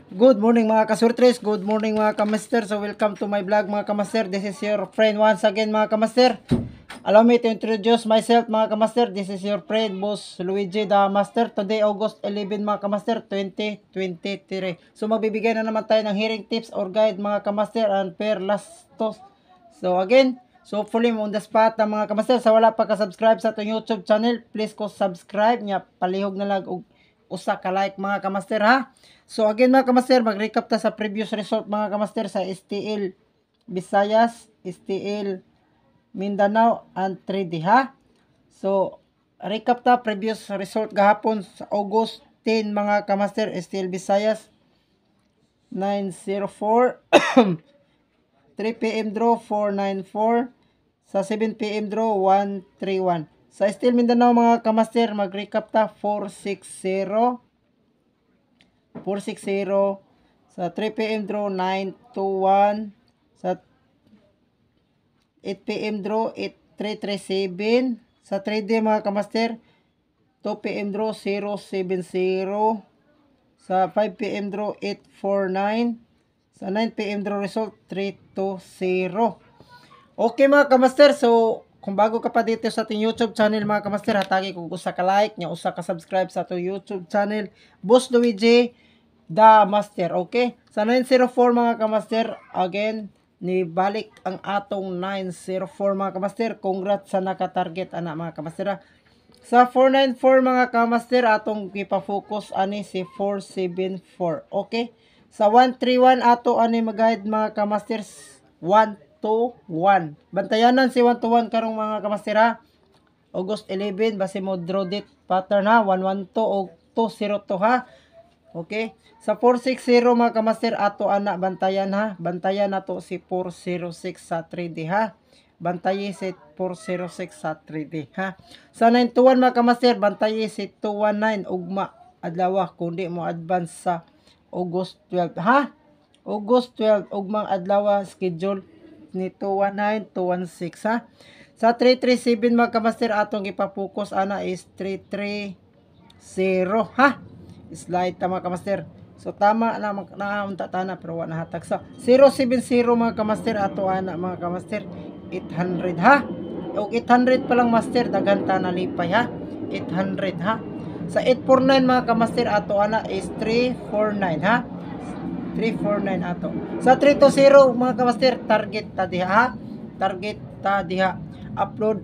Good morning mga kasurtres, good morning mga kamaster. So welcome to my vlog mga kamaster. This is your friend once again mga kamaster. Allow me to introduce myself mga kamaster. This is your friend Boss Luigi the Master. Today August 11 mga kamaster 2023. So magbibigay na naman tayo ng hearing tips or guide mga kamaster and per last tos. So again, so hopefully on the spot na mga kamaster. Sa wala pa ka-subscribe sa itong YouTube channel, please ko subscribe nya palihog na lang og usa ka like mga kamaster ha. So again mga kamaster, mag-recap ta sa previous result mga kamaster sa STL Visayas, STL Mindanao and 3D ha. So recap ta previous result gahapon sa August 10 mga kamaster, STL Visayas 904 3 PM draw 494 sa 7 PM draw 131. Sa STL Mindanao mga kamaster, mag-recap ta 460 sa 3 PM draw 921 sa 8 PM draw 8337 sa 3D mga kamaster 2 PM draw 070 sa 5 PM draw 849 sa 9 PM draw result 320. Okay mga kamaster, so kung bago ka pa dito sa ating YouTube channel mga kamaster, hatagi kung usa ka like nya usa ka subscribe sa ating YouTube channel Boss Luigi the Master. Okay, sa 904 mga kamaster, again ni balik ang atong 904 mga kamaster. Congrats sa naka-target ana mga kamaster. Sa 494 mga kamaster, atong ipa-focus ani si 474. Okay, sa 131 ato ani mag-guide mga kamaster 121. Bantayanan si 121 karong mga kamaster ha. August 11 base mo draw date pattern ha, 112 og 202 ha. Okay, sa 460 mga kamaster ato ana bantayan ha. Bantayan nato si 406 sa 3D ha. Bantayi si 406 sa 3D ha. Sa 921 mga kamaster, bantayi si 219 ugma adlaw kundi mo advance sa August 12 ha. August 12 ugmang adlaw schedule ni 219 216 ha. Sa 337 mga kamaster atong ipa-focus ana is 330 ha. Slide ta mga kamaster. So tama na naunta tana pero wala hatag sa 070 mga kamaster ato ana mga kamaster 800 ha. O 800 pa lang master daghan ta na lipay ha. 800 ha. Sa 849 mga kamaster ato ana is 349 ha. 349 ato. Sa 320 mga kamaster target ta diha ha. Target ta diha. Upload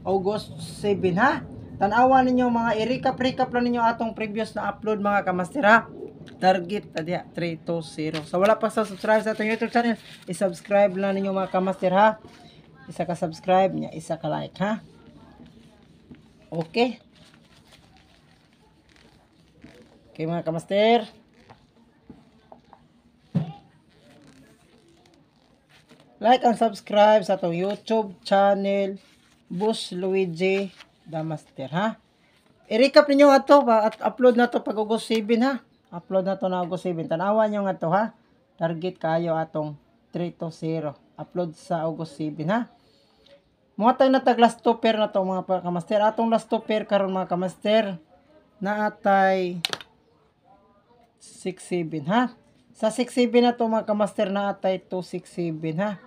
August 7 ha. Tanawa ninyo mga i-recap lang ninyo atong previous na upload mga kamaster ha. Target ta diha 320. So wala pa sa subscribe sa atong YouTube channel, i-subscribe lang ninyo mga kamaster ha. Isa ka subscribe nya isa ka like ha. Okay. Okay mga kamaster. Like and subscribe sa atong YouTube channel Boss Luigi the Master ha. I-recap ninyo ato at upload na to pag August 7 ha. Upload na to na August 7. Tanawan nyo nga to ha. Target kayo atong 320. Upload sa August 7 ha. Mga tayo na tag last 2 pair na to mga kamaster. Atong last 2 pair karon mga kamaster na atay 6-7 ha. Sa 6-7 na to mga kamaster na atay 2-6-7 ha.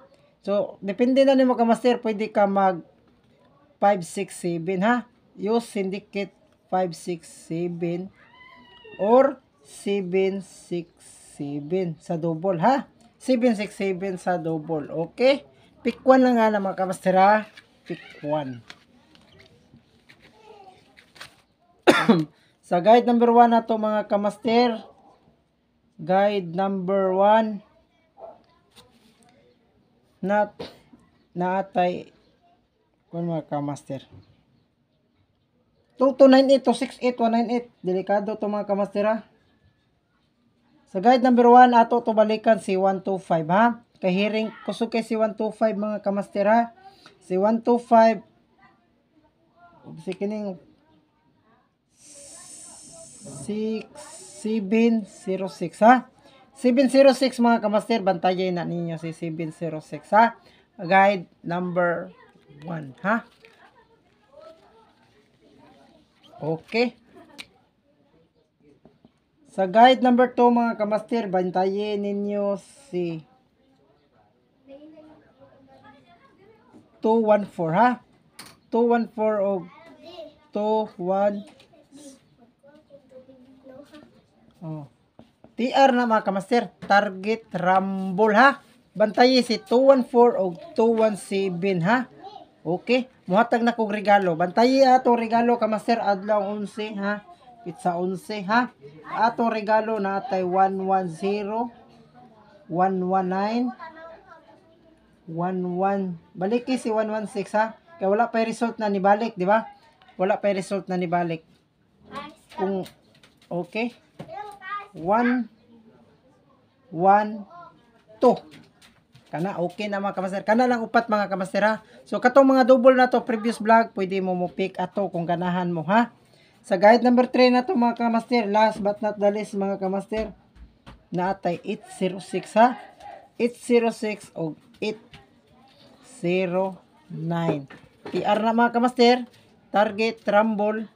So depende na ni mga kamaster, pwede ka mag 5-6-7 ha. Use syndicate 5-6-7 or 7-6-7 sa double ha. 7-6-7 sa double. Okay? Pick 1 lang nga na mga kamaster ha. Pick 1. Sa guide number 1 na to mga kamaster. Guide number 1 na atay kung mga kamaster. 2298, 268, 198. Delikado to mga kamaster ha. Sa guide number 1, ato to balikan si 125 ha. Kahiring kusog kay si 125 mga kamaster ha. Si 125 si kining 706 ha. 706 mga kamaster, bantayan na ninyo si 706 ha. Guide number 1 ha. Okay. Sa guide number 2 mga kamaster, bantayin ninyo si 214 ha. 214 o 21 oh. TR na mga kamaster, target rumble ha. Bantayin si 214 o 217 ha. Okay, muhatag na kong regalo. Bantayi atong regalo kamaster adlaw 11 ha. Pizza 11 ha. Atong regalo natay 110, 119, 11. Baliki si 116 ha. Kaya wala pa result na nibalik, di ba? Wala pa result na nibalik. Kung okay. 1 1 2 kana okay na mga kamaster. Kana lang upat mga kamaster ha. So katong mga double na to previous vlog, pwede mo pick ato kung ganahan mo ha. Sa guide number 3 na to mga kamaster, last but not the least mga kamaster, naatay 806 ha. 806 o 809. TR na mga kamaster, target rumble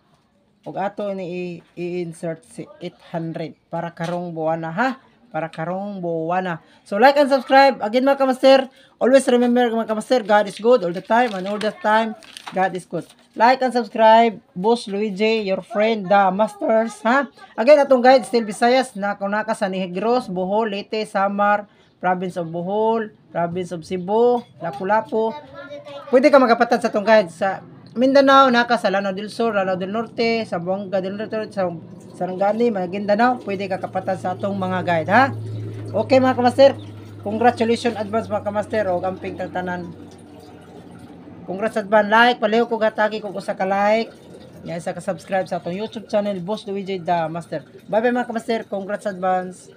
ug ato ni i-insert si 800 para karong buwana ha. Para karong buwana. So like and subscribe. Again mga kamaster, always remember mga kamaster, God is good all the time and all the time God is good. Like and subscribe. Boss Luigi, your friend, the masters ha. Again atong guide still Visayas na kunaka sa Negros, Bohol, Leyte, Samar, Province of Bohol, Province of Cebu, Lapu-Lapu. Pwede ka magapatad sa atong guide sa Mindanao, naka sa Lanao del Sur, Lanao del Norte, sa Buanga del Norte, sa Sarangani, Maguindanao, pwede ka kapatad sa atong mga guide ha. Okay mga kamaster, congratulations advance mga kamaster o amping kang tanan. Congrats advance, like, paliw ko gatagi kung usa ka like. Nga isa ka subscribe sa atong YouTube channel, Boss Luigi the Master. Bye bye mga kamaster, congrats advance.